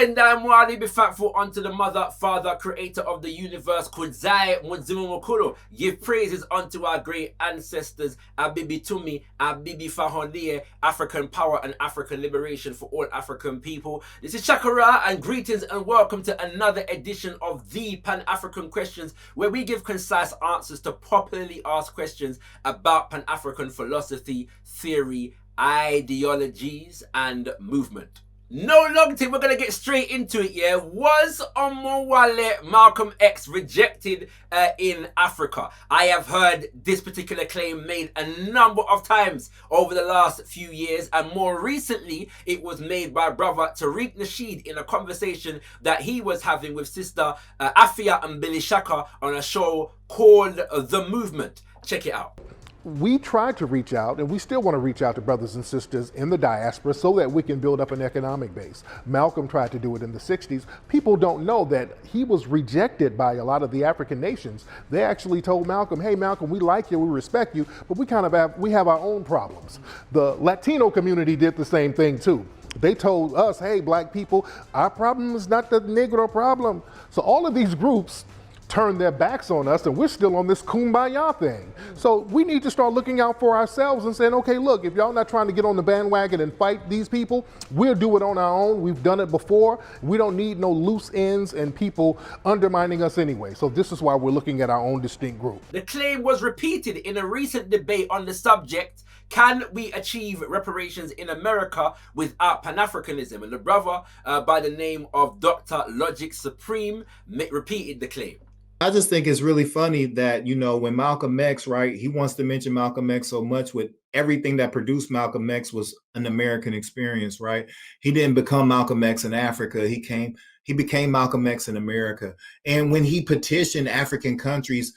Tendai Mwali be thankful unto the mother, father, creator of the universe. Kudzai Mudzimu Mukulu. Give praises unto our great ancestors. Abibi Tumi, Abibi Fahondie, African power and African liberation for all African people. This is Shakara, and greetings and welcome to another edition of the Pan-African Questions, where we give concise answers to popularly asked questions about Pan-African philosophy, theory, ideologies, and movement. No long time, we're going to get straight into it, yeah? Was Omowale Malcolm X rejected in Africa? I have heard this particular claim made a number of times over the last few years, and more recently, it was made by brother Tariq Nasheed in a conversation that he was having with sister Afiya Mbilishaka on a show called The Movement. Check it out. We tried to reach out, and we still want to reach out to brothers and sisters in the diaspora so that we can build up an economic base. Malcolm tried to do it in the 60s. People don't know that he was rejected by a lot of the African nations. They actually told Malcolm, hey Malcolm, we like you, we respect you, but we have our own problems. The Latino community did the same thing too. They told us, hey black people, our problem is not the Negro problem. So all of these groups turn their backs on us, and we're still on this kumbaya thing. So we need to start looking out for ourselves and saying, okay, look, if y'all not trying to get on the bandwagon and fight these people, we'll do it on our own. We've done it before. We don't need no loose ends and people undermining us anyway. So this is why we're looking at our own distinct group. The claim was repeated in a recent debate on the subject, can we achieve reparations in America without Pan-Africanism? And the brother by the name of Dr. Logic Supreme repeated the claim. I just think it's really funny that, you know, when Malcolm X, right, he wants to mention Malcolm X so much with everything that produced Malcolm X was an American experience, right? He didn't become Malcolm X in Africa. He became Malcolm X in America. And when he petitioned African countries,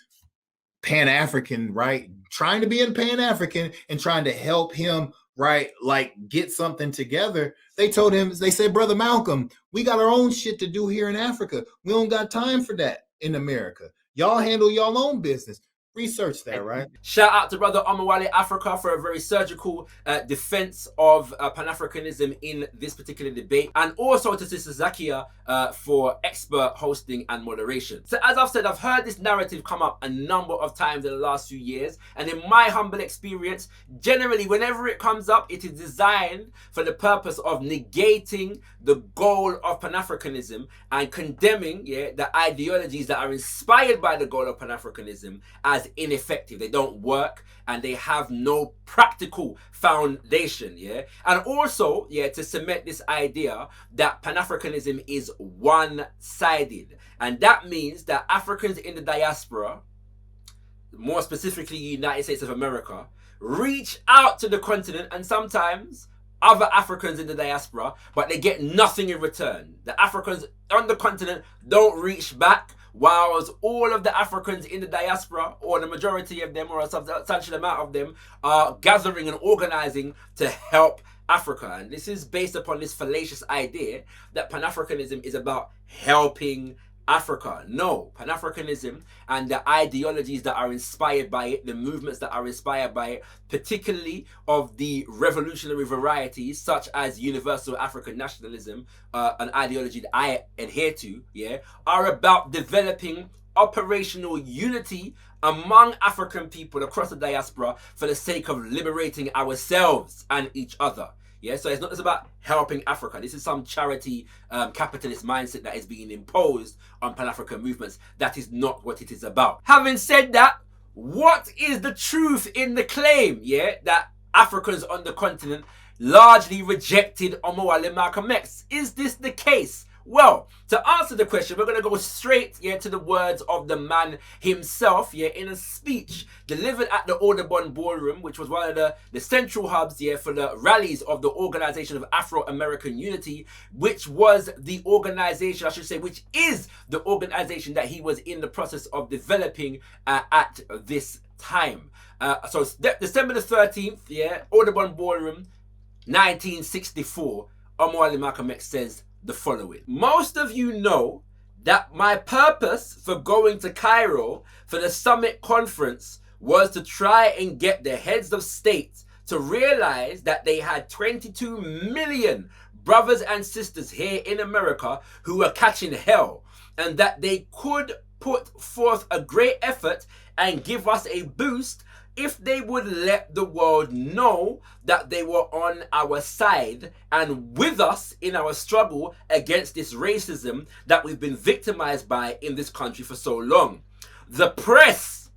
Pan-African, right, trying to be a Pan-African and trying to help him, right, like get something together, they told him, they said, Brother Malcolm, we got our own shit to do here in Africa. We don't got time for that in America. Y'all handle y'all own business. Research that, right? Shout out to brother Omowale Africa for a very surgical defense of Pan-Africanism in this particular debate, and also to sister Zakia for expert hosting and moderation. So as I've said, I've heard this narrative come up a number of times in the last few years, and in my humble experience, generally whenever it comes up, it is designed for the purpose of negating the goal of Pan-Africanism and condemning the ideologies that are inspired by the goal of Pan-Africanism as ineffective. They don't work and they have no practical foundation, and also to cement this idea that Pan-Africanism is one-sided, and that means that Africans in the diaspora, more specifically United States of America, reach out to the continent and sometimes other Africans in the diaspora, but they get nothing in return. The Africans on the continent don't reach back, whilst all of the Africans in the diaspora, or the majority of them, or a substantial amount of them, are gathering and organizing to help Africa. And this is based upon this fallacious idea that Pan-Africanism is about helping Africa. No, Pan-Africanism and the ideologies that are inspired by it, the movements that are inspired by it, particularly of the revolutionary varieties such as universal African nationalism, an ideology that I adhere to, are about developing operational unity among African people across the diaspora for the sake of liberating ourselves and each other. So it's not just about helping Africa. This is some charity capitalist mindset that is being imposed on Pan-African movements. That is not what it is about. Having said that, what is the truth in the claim, that Africans on the continent largely rejected Omowale Malcolm X? Is this the case? Well, to answer the question, we're going to go straight to the words of the man himself in a speech delivered at the Audubon Ballroom, which was one of the central hubs for the rallies of the Organization of Afro-American Unity, which was the organization, I should say, which is the organization that he was in the process of developing at this time. So December the 13th, Audubon Ballroom, 1964, Omowale Malcolm X says the following. Most of you know that my purpose for going to Cairo for the summit conference was to try and get the heads of state to realize that they had 22 million brothers and sisters here in America who were catching hell, and that they could put forth a great effort and give us a boost if they would let the world know that they were on our side and with us in our struggle against this racism that we've been victimized by in this country for so long. The press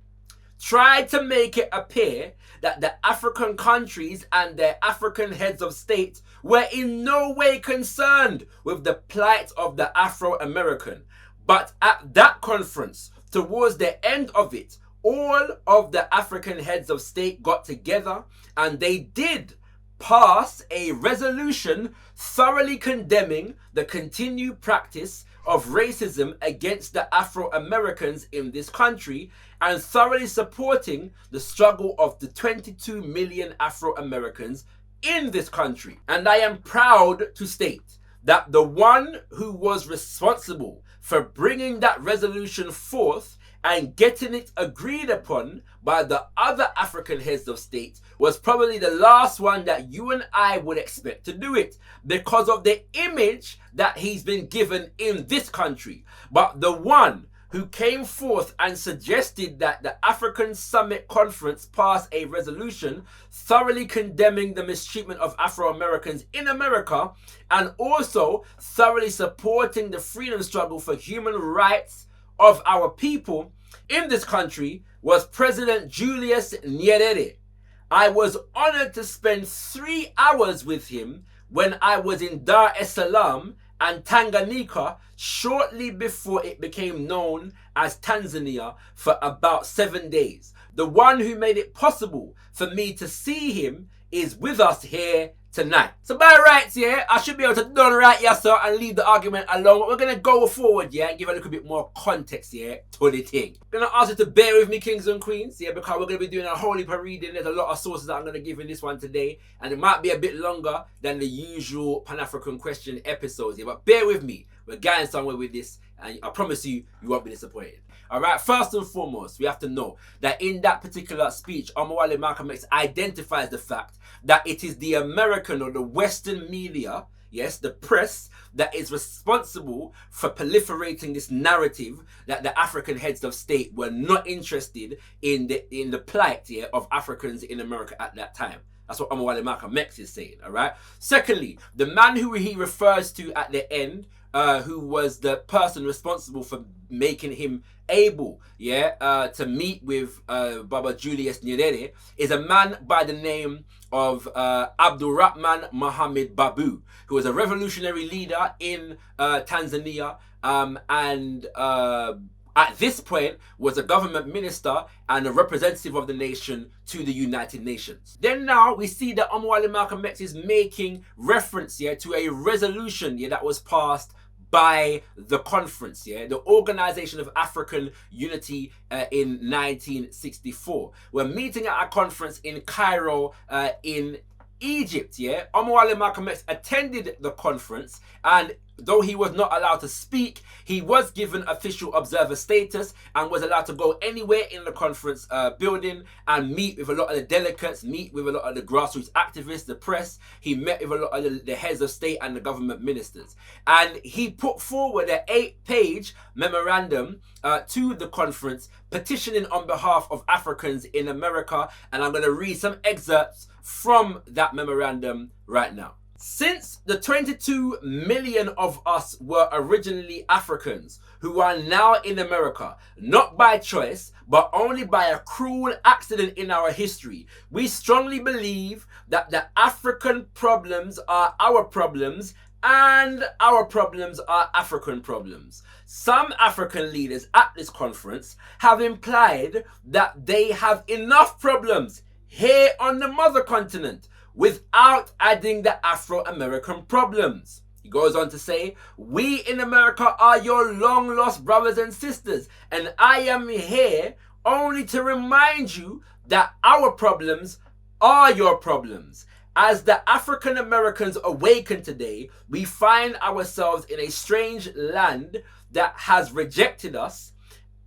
tried to make it appear that the African countries and their African heads of state were in no way concerned with the plight of the Afro-American. But at that conference, towards the end of it, all of the African heads of state got together and they did pass a resolution thoroughly condemning the continued practice of racism against the Afro-Americans in this country and thoroughly supporting the struggle of the 22 million Afro-Americans in this country. And I am proud to state that the one who was responsible for bringing that resolution forth and getting it agreed upon by the other African heads of state was probably the last one that you and I would expect to do it because of the image that he's been given in this country. But the one who came forth and suggested that the African Summit Conference pass a resolution thoroughly condemning the mistreatment of Afro-Americans in America and also thoroughly supporting the freedom struggle for human rights of our people in this country was President Julius Nyerere. I was honored to spend 3 hours with him when I was in Dar es Salaam and Tanganyika shortly before it became known as Tanzania for about 7 days. The one who made it possible for me to see him is with us here tonight. So by rights, yeah, I should be able to done right, yes sir, and leave the argument alone. But we're going to go forward, yeah, and give a little bit more context, yeah, to the thing. I'm going to ask you to bear with me, kings and queens, yeah, because we're going to be doing a whole heap of reading. There's a lot of sources that I'm going to give in this one today, and it might be a bit longer than the usual Pan-African question episodes, yeah, but bear with me. We're going somewhere with this, and I promise you, you won't be disappointed. All right, first and foremost, we have to know that in that particular speech, Omowale Malcolm X identifies the fact that it is the American or the Western media, yes, the press, that is responsible for proliferating this narrative that the African heads of state were not interested in the plight, yeah, of Africans in America at that time. That's what Omowale Malcolm X is saying, all right? Secondly, the man who he refers to at the end, who was the person responsible for making him able, yeah, to meet with Baba Julius Nyerere, is a man by the name of Abdurrahman Mohammed Babu, who was a revolutionary leader in Tanzania, and at this point was a government minister and a representative of the nation to the United Nations. Then now we see that Omowale Malcolm X is making reference here to a resolution that was passed by the conference, the Organization of African Unity in 1964. We're meeting at a conference in Cairo in Egypt, Omowale Malcolm X attended the conference, and though he was not allowed to speak, he was given official observer status and was allowed to go anywhere in the conference building and meet with a lot of the delegates, meet with a lot of the grassroots activists, the press. He met with a lot of the heads of state and the government ministers. And he put forward an 8-page memorandum to the conference petitioning on behalf of Africans in America. And I'm going to read some excerpts from that memorandum right now. Since the 22 million of us were originally Africans who are now in America, not by choice, but only by a cruel accident in our history, we strongly believe that the African problems are our problems and our problems are African problems. Some African leaders at this conference have implied that they have enough problems here on the mother continent without adding the Afro-American problems. He goes on to say, we in America are your long lost brothers and sisters, and I am here only to remind you that our problems are your problems. As the African Americans awaken today, we find ourselves in a strange land that has rejected us,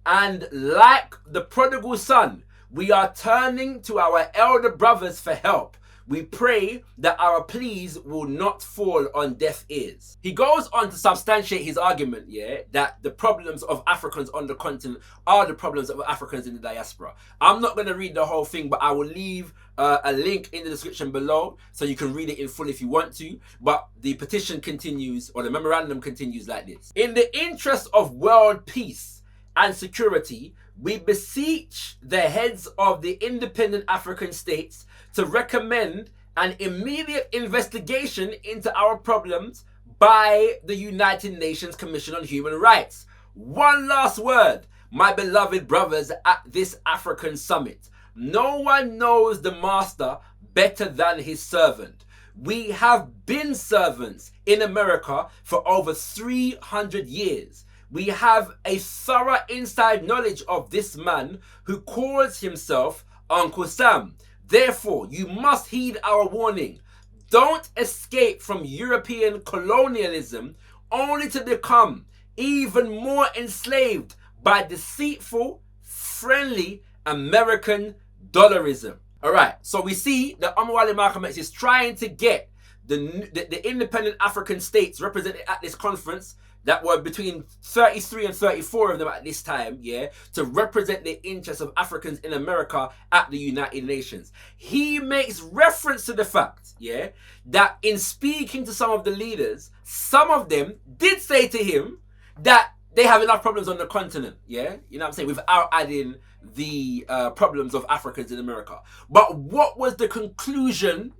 and like the prodigal son, we are turning to our elder brothers for help. We pray that our pleas will not fall on deaf ears. He goes on to substantiate his argument, that the problems of Africans on the continent are the problems of Africans in the diaspora. I'm not going to read the whole thing, but I will leave a link in the description below so you can read it in full if you want to. But the petition continues, or the memorandum continues like this. In the interest of world peace and security, we beseech the heads of the independent African states to recommend an immediate investigation into our problems by the United Nations Commission on Human Rights. One last word, my beloved brothers at this African summit. No one knows the master better than his servant. We have been servants in America for over 300 years. We have a thorough inside knowledge of this man who calls himself Uncle Sam. Therefore, you must heed our warning. Don't escape from European colonialism only to become even more enslaved by deceitful, friendly American dollarism. All right, so we see that Omowale Malcolm X is trying to get the independent African states represented at this conference, that were between 33 and 34 of them at this time, to represent the interests of Africans in America at the United Nations. He makes reference to the fact, that in speaking to some of the leaders, some of them did say to him that they have enough problems on the continent, you know what I'm saying, without adding the problems of Africans in America. But what was the conclusion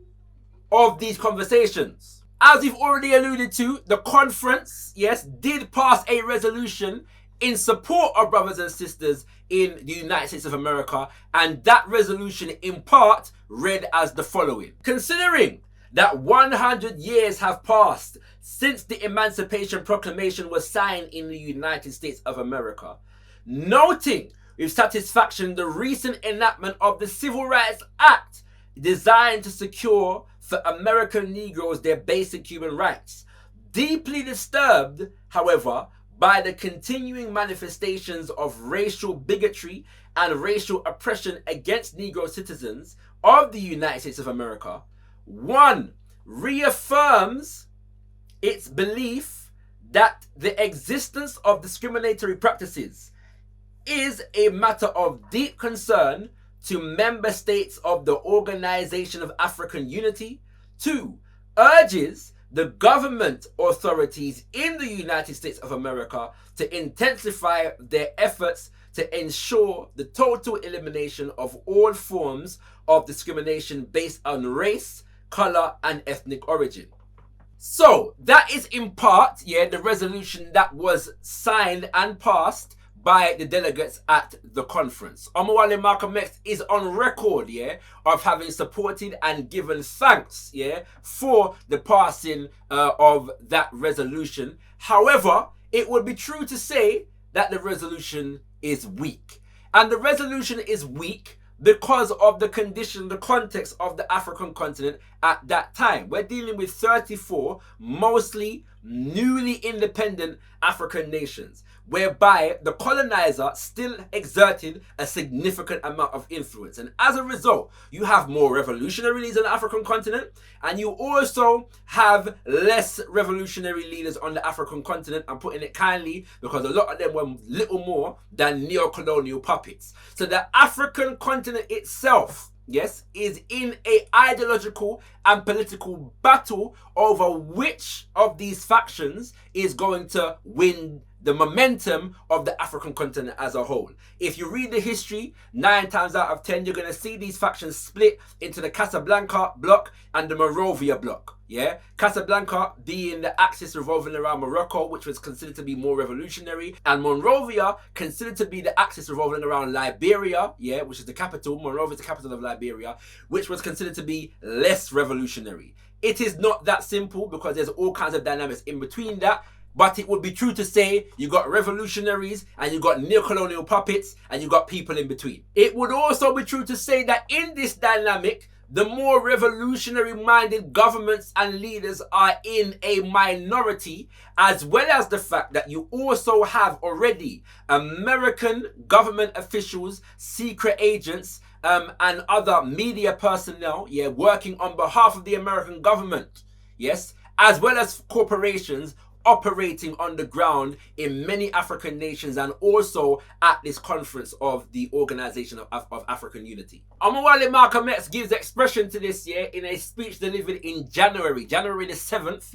of these conversations? As we've already alluded to, the conference, did pass a resolution in support of brothers and sisters in the United States of America, and that resolution in part read as the following. Considering that 100 years have passed since the Emancipation Proclamation was signed in the United States of America, noting with satisfaction the recent enactment of the Civil Rights Act designed to secure for American Negroes their basic human rights. Deeply disturbed, however, by the continuing manifestations of racial bigotry and racial oppression against Negro citizens of the United States of America, one reaffirms its belief that the existence of discriminatory practices is a matter of deep concern to member states of the Organization of African Unity. 2, urges the government authorities in the United States of America to intensify their efforts to ensure the total elimination of all forms of discrimination based on race, color, and ethnic origin. So that is in part, the resolution that was signed and passed by the delegates at the conference. Omowale Malcolm X is on record, of having supported and given thanks, for the passing of that resolution. However, it would be true to say that the resolution is weak. And the resolution is weak because of the condition, the context of the African continent at that time. We're dealing with 34 mostly newly independent African nations, whereby the colonizer still exerted a significant amount of influence. And as a result, you have more revolutionary leaders on the African continent, and you also have less revolutionary leaders on the African continent. I'm putting it kindly because a lot of them were little more than neo-colonial puppets. So the African continent itself, is in a ideological and political battle over which of these factions is going to win the momentum of the African continent as a whole. If you read the history, 9 times out of 10, you're going to see these factions split into the Casablanca bloc and the Monrovia bloc. Casablanca being the axis revolving around Morocco, which was considered to be more revolutionary, and Monrovia considered to be the axis revolving around Liberia, which is the capital. Monrovia is the capital of Liberia, which was considered to be less revolutionary. It is not that simple because there's all kinds of dynamics in between that. But it would be true to say you got revolutionaries and you got neo-colonial puppets and you got people in between. It would also be true to say that in this dynamic, the more revolutionary-minded governments and leaders are in a minority, as well as the fact that you also have already American government officials, secret agents, and other media personnel, working on behalf of the American government, yes, as well as corporations operating on the ground in many African nations and also at this conference of the Organization of African Unity. Omowale Malcolm X gives expression to this in a speech delivered in January the 7th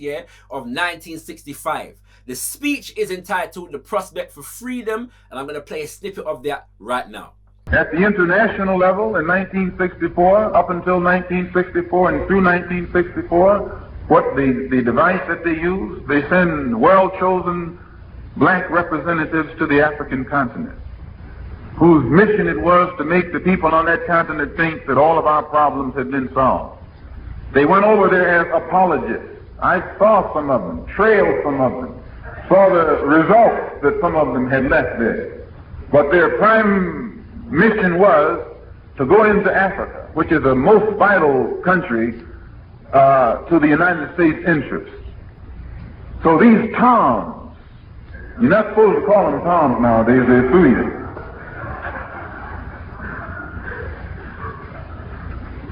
of 1965. The speech is entitled The Prospect for Freedom, and I'm going to play a snippet of that right now. At the international level in 1964, up until 1964 and through 1964, what the device that they use, they send well-chosen black representatives to the African continent, whose mission it was to make the people on that continent think that all of our problems had been solved. They went over there as apologists. I saw some of them, trailed some of them, saw the results that some of them had left there. But their prime mission was to go into Africa, which is the most vital country to the United States interests. So these Toms, you're not supposed to call them Toms nowadays, they're through you.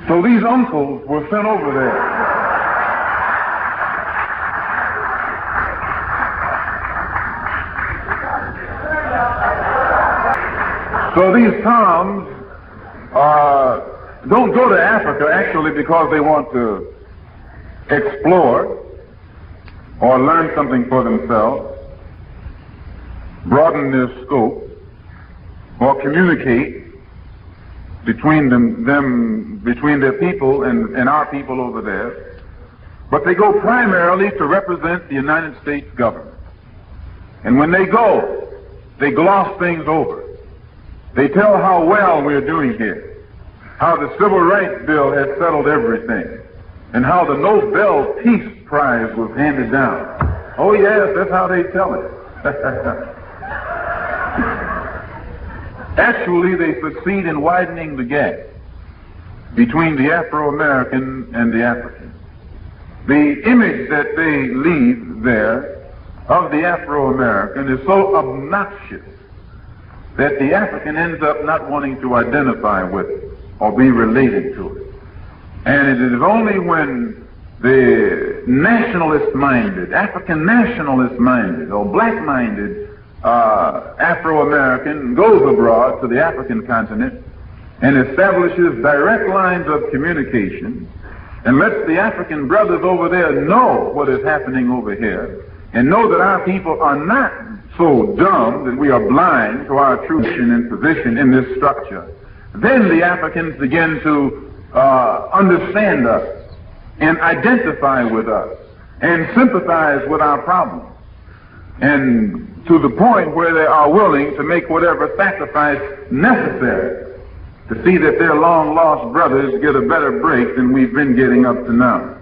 So these uncles were sent over there. So these Toms don't go to Africa actually because they want to explore or learn something for themselves, broaden their scope, or communicate between between their people and our people over there. But they go primarily to represent the United States government. And when they go, they gloss things over. They tell how well we're doing here, how the Civil Rights Bill has settled everything, and how the Nobel Peace Prize was handed down. Oh yes, that's how they tell it. Actually, they succeed in widening the gap between the Afro-American and the African. The image that they leave there of the Afro-American is so obnoxious that the African ends up not wanting to identify with it or be related to it. And it is only when the nationalist-minded, African nationalist-minded, or black-minded Afro-American goes abroad to the African continent and establishes direct lines of communication and lets the African brothers over there know what is happening over here and know that our people are not so dumb that we are blind to our true mission and position in this structure. Then the Africans begin to understand us and identify with us and sympathize with our problems, and to the point where they are willing to make whatever sacrifice necessary to see that their long-lost brothers get a better break than we've been getting up to now.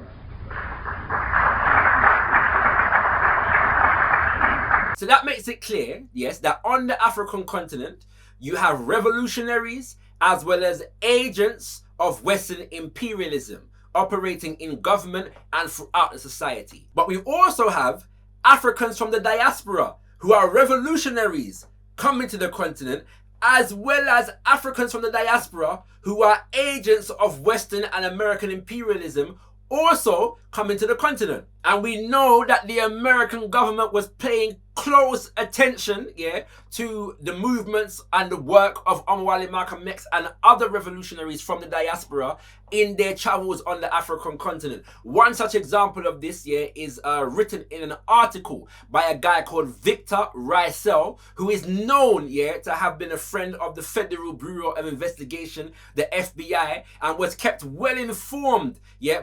So that makes it clear, yes, that on the African continent, you have revolutionaries as well as agents of Western imperialism operating in government and throughout the society. But we also have Africans from the diaspora who are revolutionaries coming to the continent, as well as Africans from the diaspora who are agents of Western and American imperialism also coming to the continent. And we know that the American government was paying close attention, to the movements and the work of Omowale Malcolm X and other revolutionaries from the diaspora in their travels on the African continent. One such example of this is written in an article by a guy called Victor Rysel, who is known to have been a friend of the Federal Bureau of Investigation, the FBI, and was kept well informed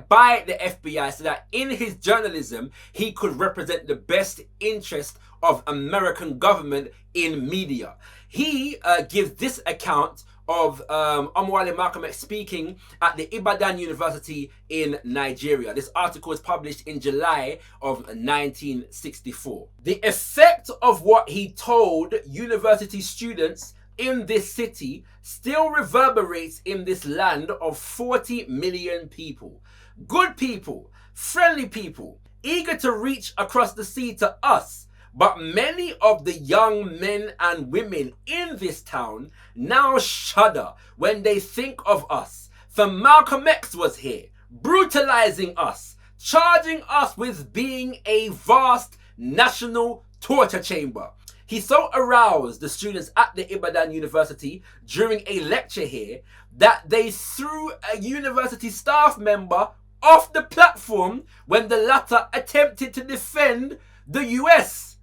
by the FBI so that in his journalism he could represent the best interest of American government in media. He gives this account of Omowale Malcolm X speaking at the Ibadan University in Nigeria. This article was published in July of 1964. The effect of what he told university students in this city still reverberates in this land of 40 million people. Good people, friendly people, eager to reach across the sea to us, But many of the young men and women in this town now shudder when they think of us. For Malcolm X was here, brutalizing us, charging us with being a vast national torture chamber. He so aroused the students at the Ibadan University during a lecture here that they threw a university staff member off the platform when the latter attempted to defend the US.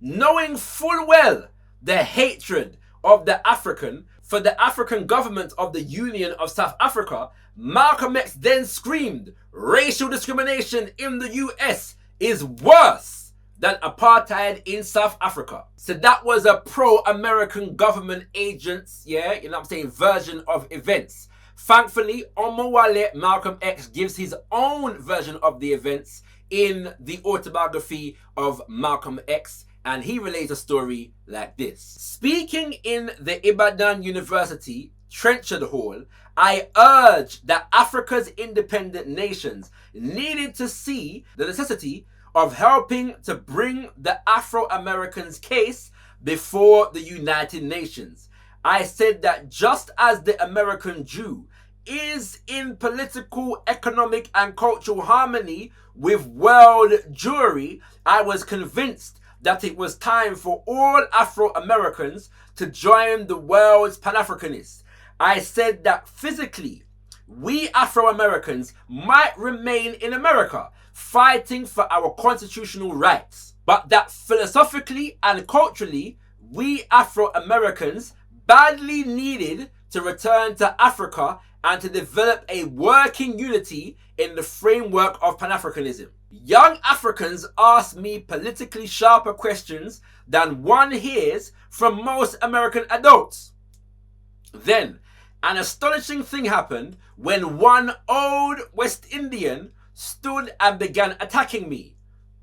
Knowing full well the hatred of the African for the African government of the Union of South Africa, Malcolm X then screamed, racial discrimination in the US is worse than apartheid in South Africa. So that was a pro-American government agent's, version of events. Thankfully, Omowale Malcolm X gives his own version of the events in the autobiography of Malcolm X, and he relays a story like this. Speaking in the Ibadan University Trenchard Hall, I urged that Africa's independent nations needed to see the necessity of helping to bring the Afro-Americans' case before the United Nations. I said that just as the American Jew is in political, economic, and cultural harmony with world Jewry, I was convinced that it was time for all Afro-Americans to join the world's Pan-Africanists. I said that physically, we Afro-Americans might remain in America, fighting for our constitutional rights, but that philosophically and culturally, we Afro-Americans badly needed to return to Africa and to develop a working unity in the framework of Pan-Africanism. Young Africans ask me politically sharper questions than one hears from most American adults. Then, an astonishing thing happened when one old West Indian stood and began attacking me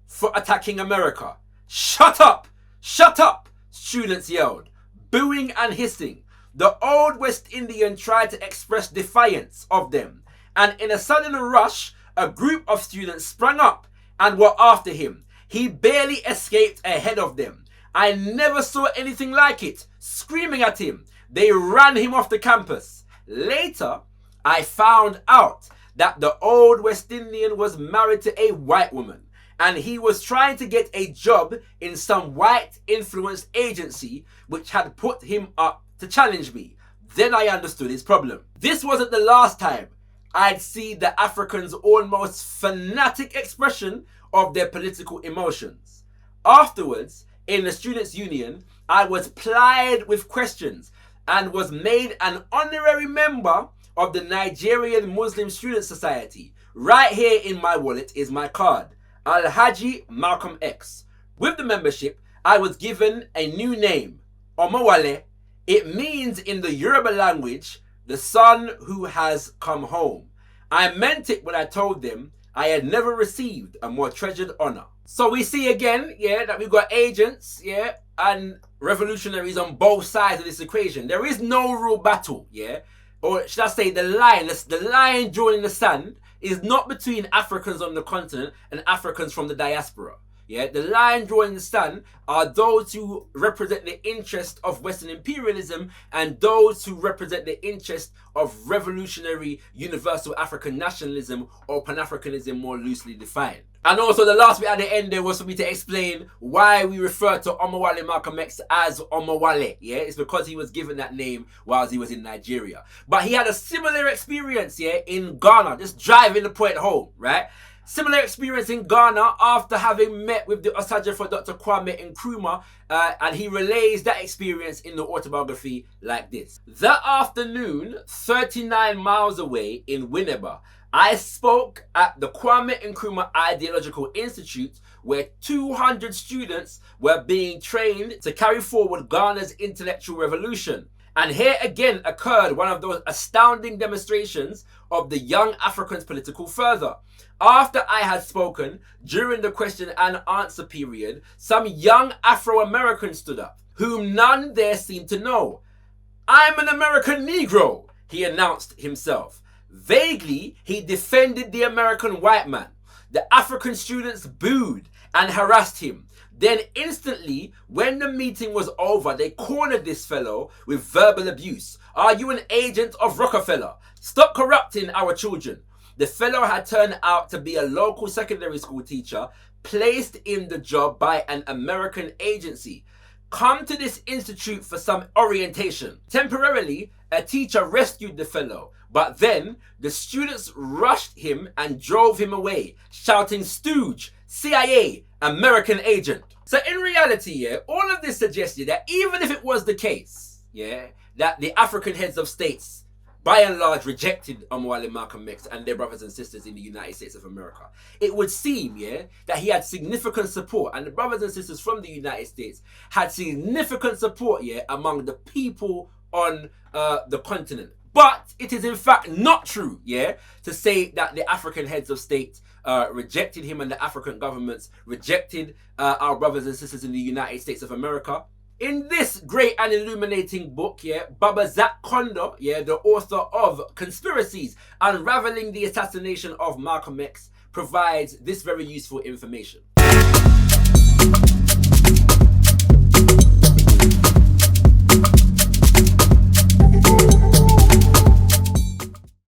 for attacking America. Shut up! Shut up! Students yelled, booing and hissing. The old West Indian tried to express defiance of them, and in a sudden rush, a group of students sprang up and were after him. He barely escaped ahead of them. I never saw anything like it. Screaming at him, they ran him off the campus. Later, I found out that the old West Indian was married to a white woman, and he was trying to get a job in some white-influenced agency which had put him up to challenge me. Then I understood his problem. This wasn't the last time I'd see the Africans' almost fanatic expression of their political emotions. Afterwards, in the Students' Union, I was plied with questions and was made an honorary member of the Nigerian Muslim Student Society. Right here in my wallet is my card, Alhaji Malcolm X. With the membership, I was given a new name, Omowale. It means in the Yoruba language, the son who has come home. I meant it when I told them I had never received a more treasured honor. So we see again, that we've got agents, and revolutionaries on both sides of this equation. There is no real battle, or should I say the line drawn in the sand is not between Africans on the continent and Africans from the diaspora. The line drawn in the sand are those who represent the interest of Western imperialism and those who represent the interest of revolutionary universal African nationalism, or Pan-Africanism more loosely defined. And also the last bit at the end there was for me to explain why we refer to Omowale Malcolm X as Omowale. It's because he was given that name whilst he was in Nigeria. But he had a similar experience in Ghana, just driving the point home, right? Similar experience in Ghana after having met with the Osaja for Dr. Kwame Nkrumah, and he relays that experience in the autobiography like this. That afternoon, 39 miles away in Winneba, I spoke at the Kwame Nkrumah Ideological Institute, where 200 students were being trained to carry forward Ghana's intellectual revolution. And here again occurred one of those astounding demonstrations of the young Africans' political fervor. After I had spoken, during the question and answer period, some young Afro-Americans stood up, whom none there seemed to know. "I'm an American Negro," he announced himself. Vaguely, he defended the American white man. the African students booed and harassed him. Then instantly, when the meeting was over, they cornered this fellow with verbal abuse. Are you an agent of Rockefeller? Stop corrupting our children. The fellow had turned out to be a local secondary school teacher placed in the job by an American agency. Come to this institute for some orientation. Temporarily, a teacher rescued the fellow, but then the students rushed him and drove him away, shouting stooge, CIA, American agent. So in reality, yeah, all of this suggested that even if it was the case, yeah, that the African heads of states by and large rejected Omowale Malcolm X and their brothers and sisters in the United States of America, it would seem, yeah, that he had significant support, and the brothers and sisters from the United States had significant support, yeah, among the people on the continent. But it is in fact not true, yeah, to say that the African heads of state rejected him and the African governments rejected our brothers and sisters in the United States of America. In this great and illuminating book, yeah, Baba Zak Kondo, yeah, the author of Conspiracies, Unraveling the Assassination of Malcolm X, provides this very useful information.